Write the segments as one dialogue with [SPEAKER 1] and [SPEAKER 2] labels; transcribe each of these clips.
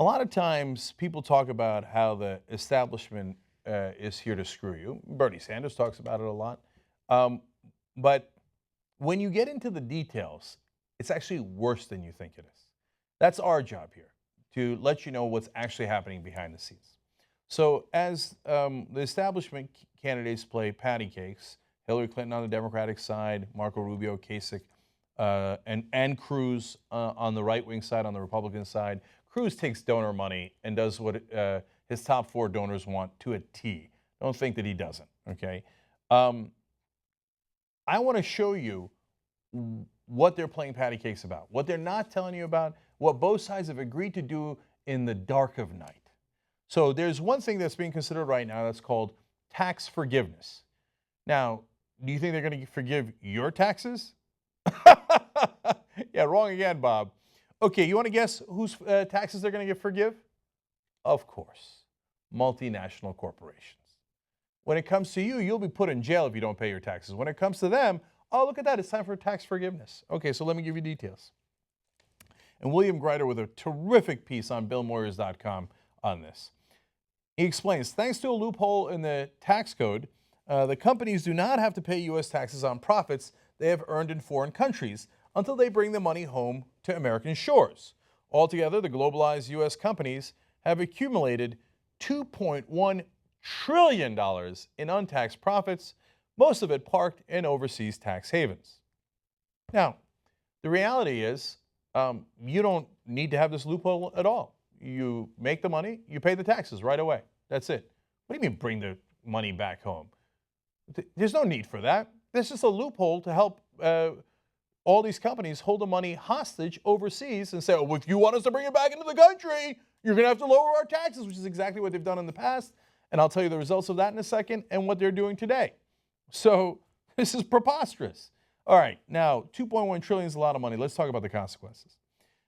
[SPEAKER 1] A lot of times people talk about how the establishment is here to screw you. Bernie Sanders talks about it a lot. Um, but when you get into the details, it's actually worse than you think it is. That's our job here, to let you know what's actually happening behind the scenes. So, as the establishment candidates play patty cakes, Hillary Clinton on the Democratic side, Marco Rubio, Kasich, and Cruz on the right wing side, on the Republican side. Cruz takes donor money and does what his top four donors want to a T. Don't think that he doesn't, okay? I want to show you what they're playing patty cakes about, what they're not telling you about, what both sides have agreed to do in the dark of night. So there's one thing that's being considered right now that's called tax forgiveness. Now, do you think they're going to forgive your taxes? Yeah, wrong again, Bob. Okay, you want to guess whose taxes they're going to forgive? Of course, multinational corporations. When it comes to you, you'll be put in jail if you don't pay your taxes. When it comes to them, oh, look at that, it's time for tax forgiveness. Okay, so let me give you details. And William Greider with a terrific piece on BillMoyers.com on this. He explains, thanks to a loophole in the tax code, the companies do not have to pay U.S. taxes on profits they have earned in foreign countries until they bring the money home to American shores. Altogether, the globalized U.S. companies have accumulated $2.1 trillion in untaxed profits, most of it parked in overseas tax havens. Now, the reality is you don't need to have this loophole at all. You make the money, you pay the taxes right away. That's it. What do you mean bring the money back home? There's no need for that. This is a loophole to help all these companies hold the money hostage overseas and say, oh, if you want us to bring it back into the country, you're going to have to lower our taxes, which is exactly what they've done in the past. And I'll tell you the results of that in a second and what they're doing today. So this is preposterous. All right, now 2.1 trillion is a lot of money. Let's talk about the consequences.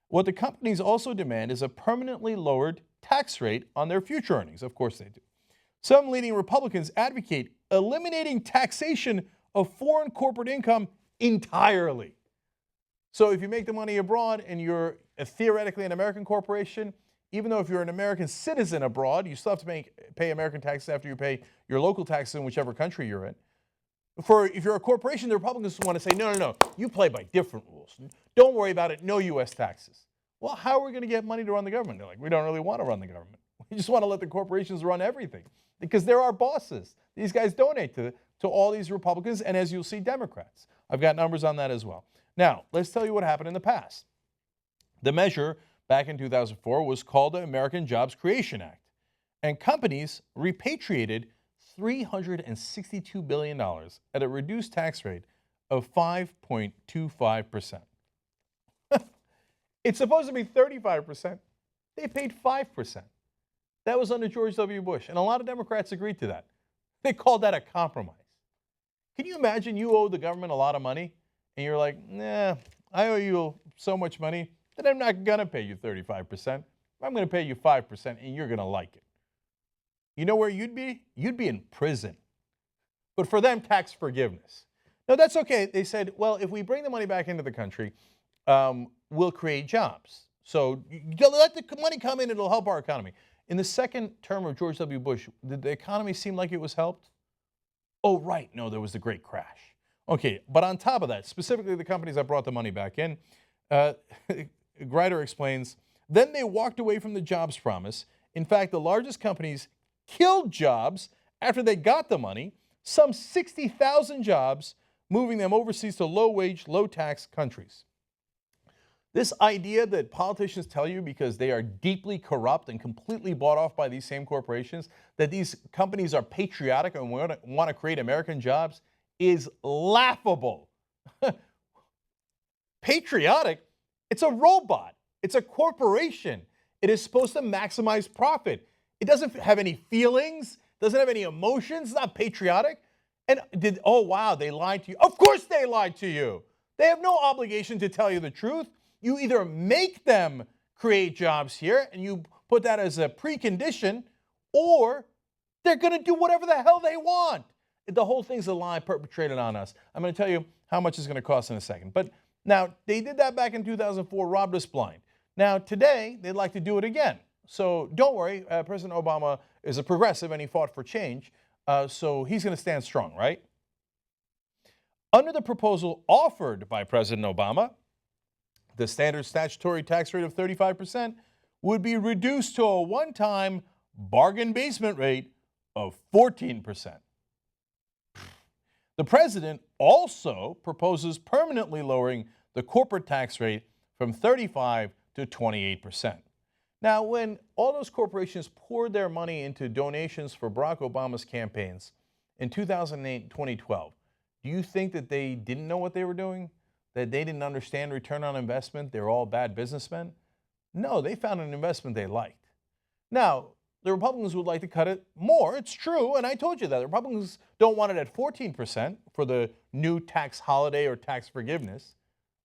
[SPEAKER 1] What the companies also demand is a permanently lowered tax rate on their future earnings. Of course they do. Some leading Republicans advocate eliminating taxation of foreign corporate income entirely. So if you make the money abroad and you're theoretically an American corporation, even though if you're an American citizen abroad, you still have to pay American taxes after you pay your local taxes in whichever country you're in. If you're a corporation, the Republicans want to say, no, you play by different rules. Don't worry about it, no U.S. taxes. Well, how are we going to get money to run the government? They're like, we don't really want to run the government. We just want to let the corporations run everything because they're our bosses. These guys donate to all these Republicans and, as you'll see, Democrats. I've got numbers on that as well. Now, let's tell you what happened in the past. The measure back in 2004 was called the American Jobs Creation Act, and companies repatriated $362 billion at a reduced tax rate of 5.25%. It's supposed to be 35%. They paid 5%. That was under George W. Bush, and a lot of Democrats agreed to that. They called that a compromise. Can you imagine you owe the government a lot of money, and you're like, nah, I owe you so much money that I'm not going to pay you 35%. I'm going to pay you 5%, and you're going to like it. You know where you'd be? You'd be in prison. But for them, tax forgiveness. No, that's okay. They said, well, if we bring the money back into the country, we'll create jobs. So let the money come in, it'll help our economy. In the second term of George W. Bush, did the economy seem like it was helped? Oh, right. No, there was the great crash. Okay, but on top of that, specifically the companies that brought the money back in, Greider explains, then they walked away from the jobs promise. In fact, the largest companies killed jobs after they got the money, some 60,000 jobs, moving them overseas to low-wage, low-tax countries. This idea that politicians tell you because they are deeply corrupt and completely bought off by these same corporations, that these companies are patriotic and want to create American jobs is laughable. Patriotic? It's a robot. It's a corporation. It is supposed to maximize profit. It doesn't have any feelings, doesn't have any emotions, it's not patriotic. And oh wow, they lied to you. Of course they lied to you. They have no obligation to tell you the truth. You either make them create jobs here and you put that as a precondition, or they're going to do whatever the hell they want. The whole thing's a lie perpetrated on us. I'm going to tell you how much it's going to cost in a second. But now, they did that back in 2004, robbed us blind. Now, today, they'd like to do it again. So don't worry, President Obama is a progressive and he fought for change. So he's going to stand strong, right? Under the proposal offered by President Obama, the standard statutory tax rate of 35% would be reduced to a one-time bargain basement rate of 14%. The president also proposes permanently lowering the corporate tax rate from 35 to 28%. Now, when all those corporations poured their money into donations for Barack Obama's campaigns in 2008 and 2012, do you think that they didn't know what they were doing? That they didn't understand return on investment? They're all bad businessmen? No, they found an investment they liked. Now, the Republicans would like to cut it more. It's true, and I told you that. The Republicans don't want it at 14% for the new tax holiday or tax forgiveness.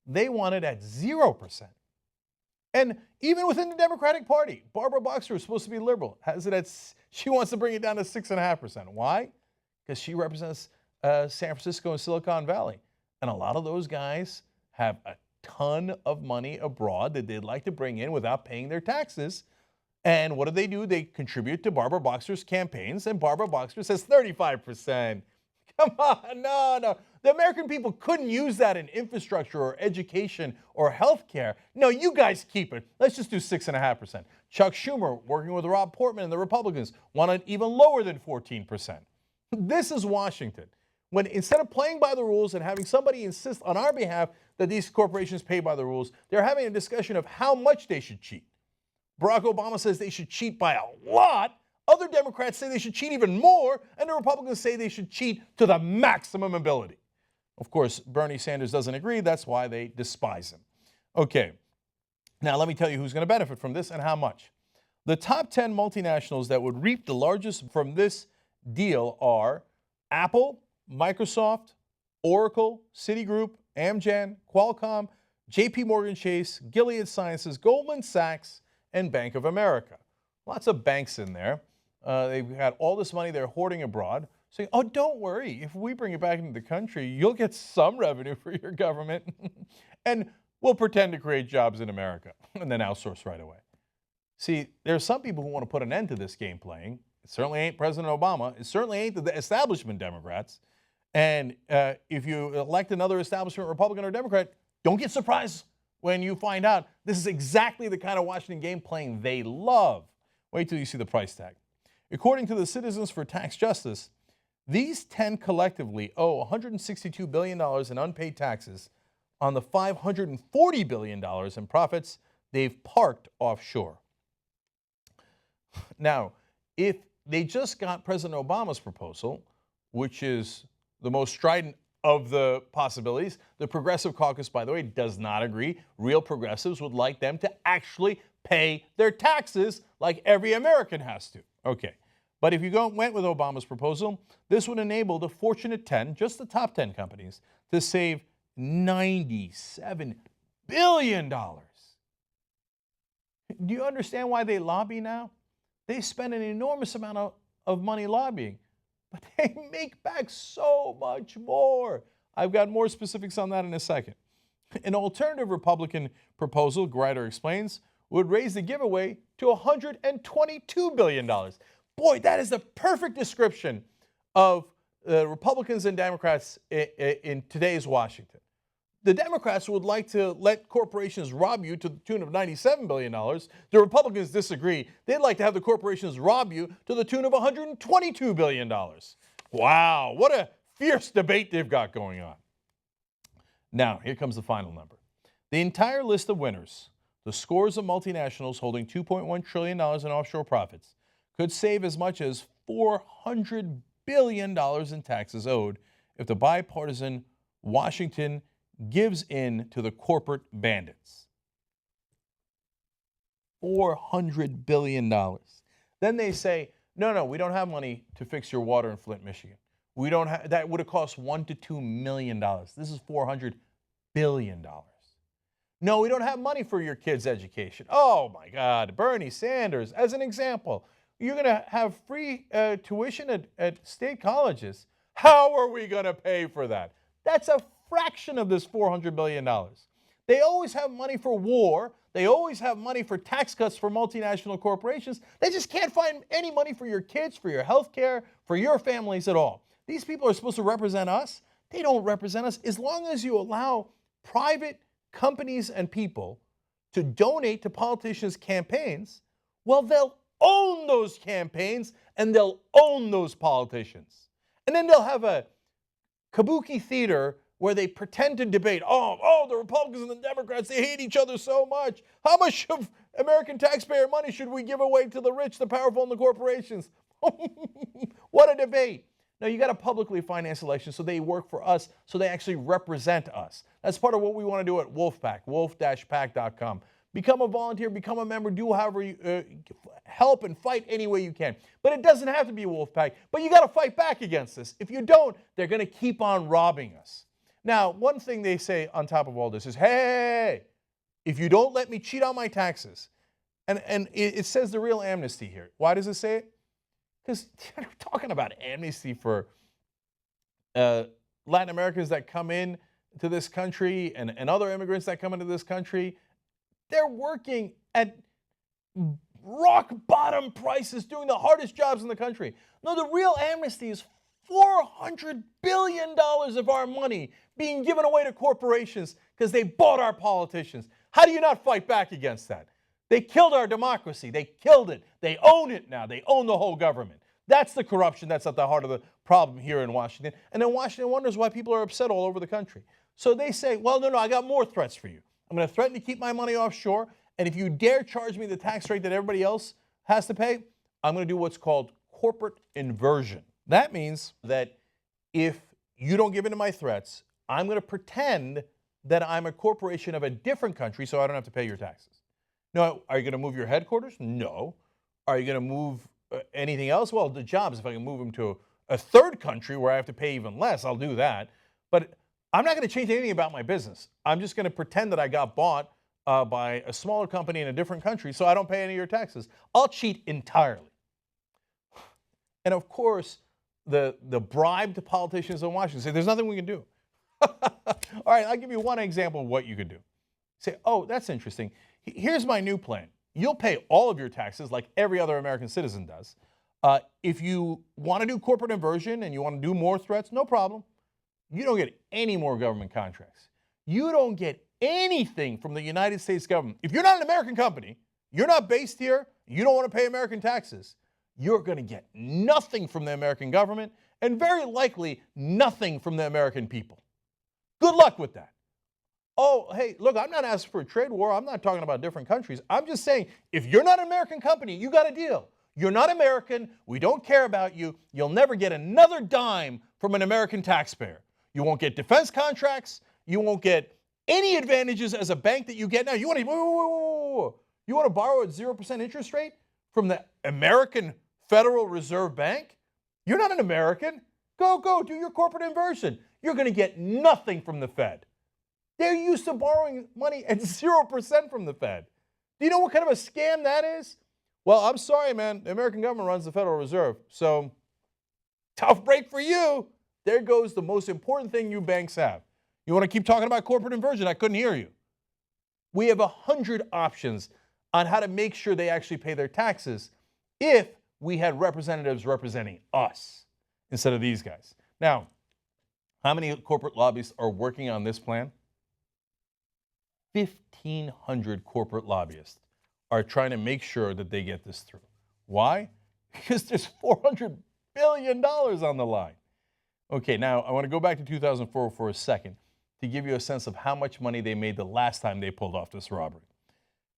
[SPEAKER 1] They want it at 0%. And even within the Democratic Party, Barbara Boxer is supposed to be liberal. She wants to bring it down to 6.5%. Why? Because she represents San Francisco and Silicon Valley. And a lot of those guys have a ton of money abroad that they'd like to bring in without paying their taxes. And what do? They contribute to Barbara Boxer's campaigns, and Barbara Boxer says 35%. Come on, no. The American people couldn't use that in infrastructure or education or health care. No, you guys keep it. Let's just do 6.5%. Chuck Schumer, working with Rob Portman and the Republicans, wanted even lower than 14%. This is Washington. When instead of playing by the rules and having somebody insist on our behalf that these corporations pay by the rules, they're having a discussion of how much they should cheat. Barack Obama says they should cheat by a lot. Other Democrats say they should cheat even more, and the Republicans say they should cheat to the maximum ability. Of course, Bernie Sanders doesn't agree. That's why they despise him. Okay, now let me tell you who's going to benefit from this and how much. The top 10 multinationals that would reap the largest from this deal are Apple, Microsoft, Oracle, Citigroup, Amgen, Qualcomm, JP Morgan Chase, Gilead Sciences, Goldman Sachs, and Bank of America. Lots of banks in there. They've got all this money they're hoarding abroad, saying, oh, don't worry. If we bring it back into the country, you'll get some revenue for your government. And we'll pretend to create jobs in America and then outsource right away. See, there are some people who want to put an end to this game playing. It certainly ain't President Obama. It certainly ain't the establishment Democrats. And if you elect another establishment Republican or Democrat, don't get surprised when you find out this is exactly the kind of Washington game playing they love. Wait till you see the price tag. According to the Citizens for Tax Justice, these 10 collectively owe $162 billion in unpaid taxes on the $540 billion in profits they've parked offshore. Now, if they just got President Obama's proposal, which is the most strident of the possibilities, the Progressive Caucus, by the way, does not agree. Real progressives would like them to actually pay their taxes like every American has to. Okay. But if you went with Obama's proposal, this would enable the fortunate 10, just the top 10 companies, to save $97 billion. Do you understand why they lobby now? They spend an enormous amount of money lobbying, but they make back so much more. I've got more specifics on that in a second. An alternative Republican proposal, Grider explains, would raise the giveaway to $122 billion. Boy, that is the perfect description of Republicans and Democrats in today's Washington. The Democrats would like to let corporations rob you to the tune of $97 billion. The Republicans disagree. They'd like to have the corporations rob you to the tune of $122 billion. Wow, what a fierce debate they've got going on. Now, here comes the final number. The entire list of winners, the scores of multinationals holding $2.1 trillion in offshore profits, could save as much as $400 billion in taxes owed if the bipartisan Washington gives in to the corporate bandits. $400 billion. Then they say, no, we don't have money to fix your water in Flint, Michigan. We don't have, that would have cost $1 to $2 million. This is $400 billion. No, we don't have money for your kids' education. Oh my God, Bernie Sanders, as an example, you're going to have free tuition at state colleges. How are we going to pay for that? That's a fraction of this $400 billion. They always have money for war. They always have money for tax cuts for multinational corporations. They just can't find any money for your kids, for your health care, for your families at all. These people are supposed to represent us. They don't represent us. As long as you allow private companies and people to donate to politicians' campaigns, well, they'll own those campaigns and they'll own those politicians. And then they'll have a kabuki theater where they pretend to debate, the Republicans and the Democrats, they hate each other so much. How much of American taxpayer money should we give away to the rich, the powerful, and the corporations? What a debate. No, you got to publicly finance elections so they work for us, so they actually represent us. That's part of what we want to do at Wolfpack, wolf-pack.com. Become a volunteer, become a member, do however you help and fight any way you can. But it doesn't have to be Wolfpack, but you got to fight back against this. If you don't, they're going to keep on robbing us. Now, one thing they say on top of all this is, hey, if you don't let me cheat on my taxes, and it says the real amnesty here. Why does it say it? Because we're talking about amnesty for Latin Americans that come in to this country and other immigrants that come into this country. They're working at rock bottom prices, doing the hardest jobs in the country. No, the real amnesty is $400 billion of our money being given away to corporations because they bought our politicians. How do you not fight back against that? They killed our democracy. They killed it. They own it now. They own the whole government. That's the corruption that's at the heart of the problem here in Washington. And then Washington wonders why people are upset all over the country. So they say, well, no, I got more threats for you. I'm going to threaten to keep my money offshore. And if you dare charge me the tax rate that everybody else has to pay, I'm going to do what's called corporate inversion. That means that if you don't give in to my threats, I'm going to pretend that I'm a corporation of a different country so I don't have to pay your taxes. Now, are you going to move your headquarters? No. Are you going to move anything else? Well, the jobs, if I can move them to a third country where I have to pay even less, I'll do that. But I'm not going to change anything about my business. I'm just going to pretend that I got bought by a smaller company in a different country so I don't pay any of your taxes. I'll cheat entirely. And of course, the bribed politicians in Washington say, there's nothing we can do. All right, I'll give you one example of what you could do. Say, oh, that's interesting. Here's my new plan. You'll pay all of your taxes like every other American citizen does. If you want to do corporate inversion and you want to do more threats, no problem. You don't get any more government contracts. You don't get anything from the United States government. If you're not an American company, you're not based here, you don't want to pay American taxes, you're going to get nothing from the American government and very likely nothing from the American people. Good luck with that. Oh, hey, look, I'm not asking for a trade war. I'm not talking about different countries. I'm just saying, if you're not an American company, you got a deal. You're not American. We don't care about you. You'll never get another dime from an American taxpayer. You won't get defense contracts. You won't get any advantages as a bank that you get now. You want to borrow at 0% interest rate from the American Federal Reserve Bank? You're not an American. Go, do your corporate inversion. You're going to get nothing from the Fed. They're used to borrowing money at 0% from the Fed. Do you know what kind of a scam that is? Well, I'm sorry, man. The American government runs the Federal Reserve. So, tough break for you. There goes the most important thing you banks have. You want to keep talking about corporate inversion? I couldn't hear you. We have 100 options on how to make sure they actually pay their taxes if we had representatives representing us instead of these guys. Now, how many corporate lobbyists are working on this plan? 1,500 corporate lobbyists are trying to make sure that they get this through. Why? Because there's $400 billion on the line. Okay, now I want to go back to 2004 for a second to give you a sense of how much money they made the last time they pulled off this robbery.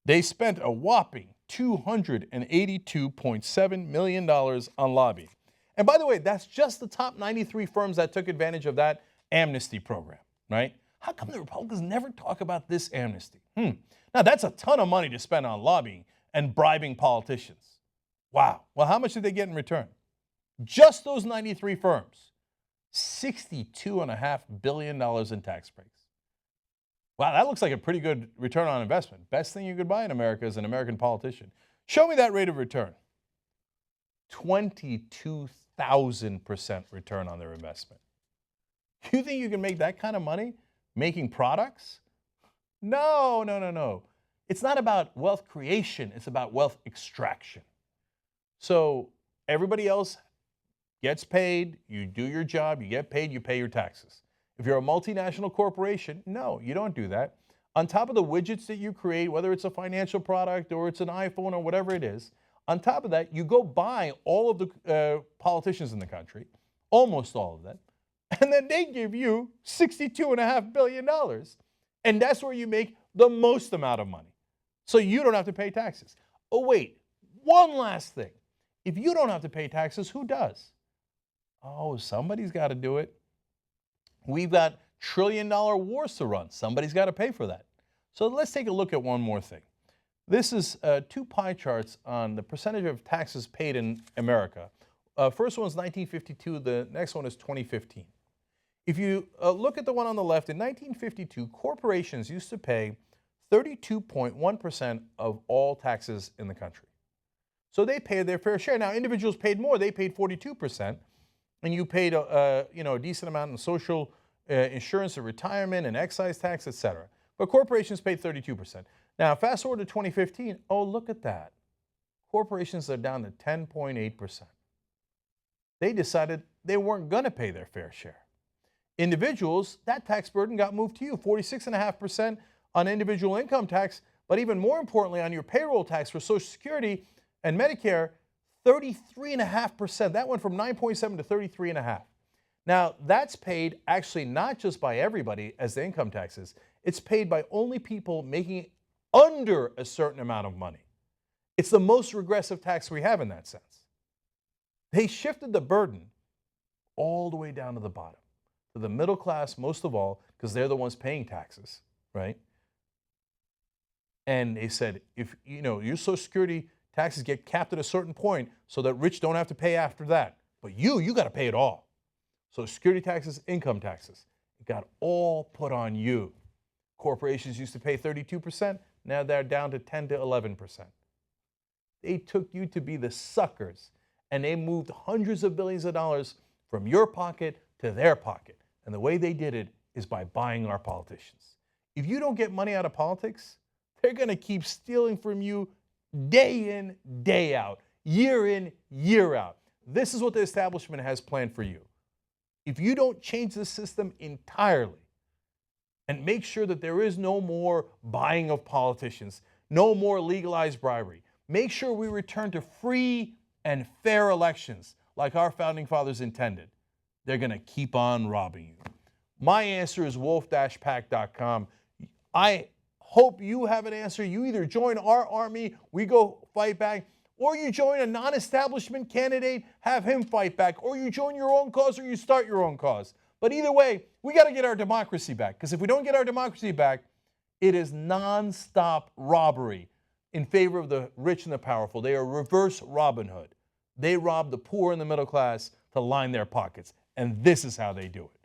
[SPEAKER 1] They spent a whopping $282.7 million on lobbying. And by the way, that's just the top 93 firms that took advantage of that amnesty program, right? How come the Republicans never talk about this amnesty? Now, that's a ton of money to spend on lobbying and bribing politicians. Wow. Well, how much did they get in return? Just those 93 firms, $62.5 billion in tax breaks. Wow, that looks like a pretty good return on investment. Best thing you could buy in America is an American politician. Show me that rate of return. 22,000% return on their investment. You think you can make that kind of money making products? No, no, no, no. It's not about wealth creation, it's about wealth extraction. So everybody else gets paid, you do your job, you get paid, you pay your taxes. If you're a multinational corporation, no, you don't do that. On top of the widgets that you create, whether it's a financial product or it's an iPhone or whatever it is, on top of that, you go buy all of the politicians in the country, almost all of them, and then they give you $62.5 billion. And that's where you make the most amount of money. So you don't have to pay taxes. Oh, wait, one last thing. If you don't have to pay taxes, who does? Oh, somebody's got to do it. We've got trillion-dollar wars to run. Somebody's got to pay for that. So let's take a look at one more thing. This is two pie charts on the percentage of taxes paid in America. First one is 1952. The next one is 2015. If you look at the one on the left, in 1952, corporations used to pay 32.1% of all taxes in the country. So they paid their fair share. Now, individuals paid more. They paid 42%. And you paid a decent amount in social insurance and retirement and excise tax, et cetera. But corporations paid 32%. Now, fast forward to 2015. Oh, look at that. Corporations are down to 10.8%. They decided they weren't going to pay their fair share. Individuals, that tax burden got moved to you, 46.5% on individual income tax, but even more importantly, on your payroll tax for Social Security and Medicare, 33.5%. That went from 9.7 to 33.5. Now, that's paid actually not just by everybody as the income taxes. It's paid by only people making under a certain amount of money. It's the most regressive tax we have in that sense. They shifted the burden all the way down to the bottom, to the middle class most of all, because they're the ones paying taxes, right? And they said, if your Social Security taxes get capped at a certain point so that rich don't have to pay after that. But you got to pay it all. So security taxes, income taxes, it got all put on you. Corporations used to pay 32%. Now they're down to 10 to 11%. They took you to be the suckers, and they moved hundreds of billions of dollars from your pocket to their pocket. And the way they did it is by buying our politicians. If you don't get money out of politics, they're going to keep stealing from you day in, day out, year in, year out. This is what the establishment has planned for you. If you don't change the system entirely and make sure that there is no more buying of politicians, no more legalized bribery, make sure we return to free and fair elections like our founding fathers intended, they're going to keep on robbing you. My answer is wolf-pack.com. I hope you have an answer. You either join our army, we go fight back, or you join a non-establishment candidate, have him fight back, or you join your own cause or you start your own cause. But either way, we got to get our democracy back, because if we don't get our democracy back, it is nonstop robbery in favor of the rich and the powerful. They are reverse Robin Hood. They rob the poor and the middle class to line their pockets, and this is how they do it.